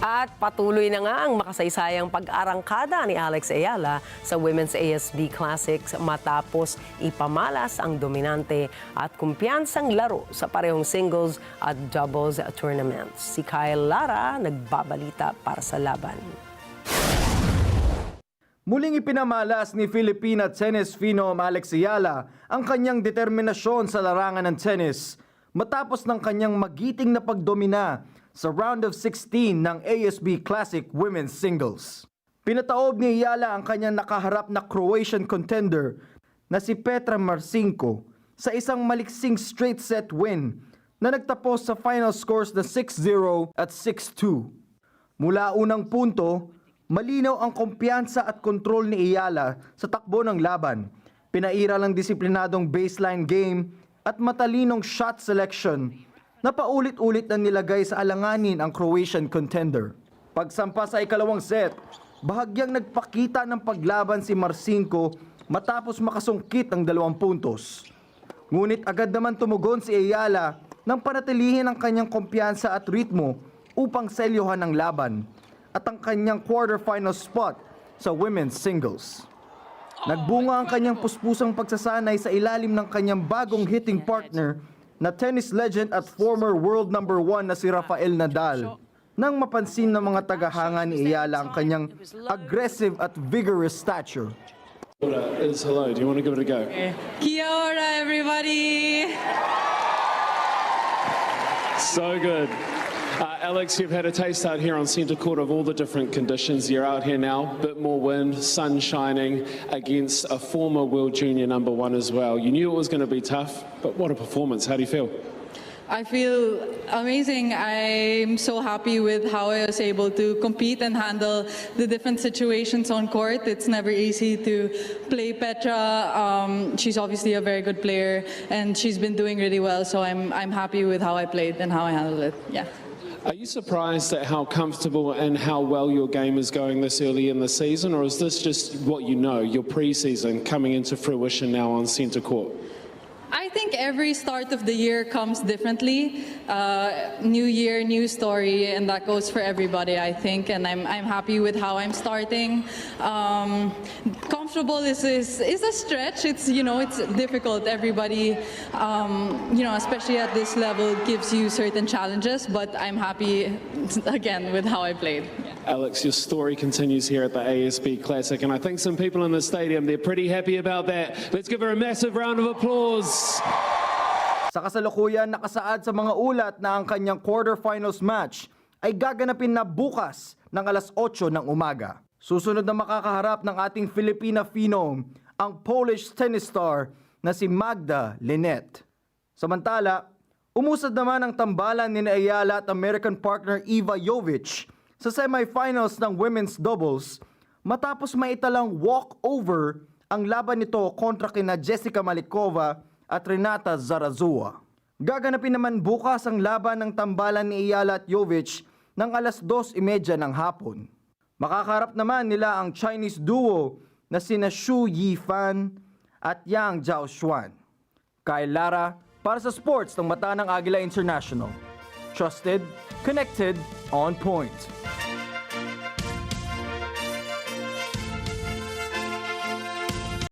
At patuloy na nga ang makasaysayang pag-arangkada ni Alex Ayala sa Women's ASB Classics matapos ipamalas ang dominante at kumpiyansang laro sa parehong singles at doubles tournaments. Si Kyle Lara nagbabalita para sa laban. Muling ipinamalas ni Filipina tennis phenom Alex Ayala ang kanyang determinasyon sa larangan ng tennis matapos ng kanyang magiting na pagdomina sa round of 16 ng ASB Classic Women's Singles. Pinataob ni Ayala ang kanyang nakaharap na Croatian contender na si Petra Marcinko sa isang maliksing straight set win na nagtapos sa final scores na 6-0 at 6-2. Mula unang punto, malinaw ang kumpiyansa at kontrol ni Ayala sa takbo ng laban. Pinairal ang disiplinadong baseline game at matalinong shot selection na paulit-ulit na nilagay sa alanganin ang Croatian contender. Pagsampa sa ikalawang set, bahagyang nagpakita ng paglaban si Marcinko matapos makasungkit ang 2 puntos. Ngunit agad naman tumugon si Ayala nang panatilihin ang kanyang kumpiyansa at ritmo upang selyohan ang laban at ang kanyang quarterfinal spot sa women's singles. Nagbunga ang kanyang puspusang pagsasanay sa ilalim ng kanyang bagong hitting partner na tennis legend at former world number 1 na si Rafael Nadal. Nang mapansin ng mga tagahanga ni Ayala ang kanyang aggressive at vigorous stature. Hello, do you want to give it a go? Kia ora, everybody! So good. Alex, you've had a taste out here on centre court of all the different conditions. You're out here now, bit more wind, sun shining, against a former world junior number 1 as well. You knew it was going to be tough, but what a performance. How do you feel? I feel amazing. I'm so happy with how I was able to compete and handle the different situations on court. It's never easy to play Petra. She's obviously a very good player, and she's been doing really well, so I'm happy with how I played and how I handled it. Yeah. Are you surprised at how comfortable and how well your game is going this early in the season, or is this just what you know, your pre-season coming into fruition now on centre court? I think every start of the year comes differently. New year, new story, and that goes for everybody, I think. And I'm happy with how I'm starting. Comfortable is a stretch. It's it's difficult. Everybody especially at this level gives you certain challenges. But I'm happy again with how I played. Alex, your story continues here at the ASB Classic, and I think some people in the stadium, they're pretty happy about that. Let's give her a massive round of applause. Sa kasalukuyan, nakasaad sa mga ulat na ang kanyang quarterfinals match ay gaganapin na bukas ng alas 8 ng umaga. Susunod na makakaharap ng ating Filipina phenom ang Polish tennis star na si Magda Linette. Samantala, umusad naman ang tambalan ni Ayala at American partner Eva Jovic sa semifinals ng women's doubles matapos maitalang walkover ang laban nito kontra kina Jessica Malikova at Renata Zarazua. Gaganapin naman bukas ang laban ng tambalan ni Ayala at Jovic ng alas 2:30 ng hapon. Makakarap naman nila ang Chinese duo na sina Xu Yifan at Yang Zhaoxuan. Kyle Lara para sa Sports ng Mata ng Agila International. Trusted, connected, on point.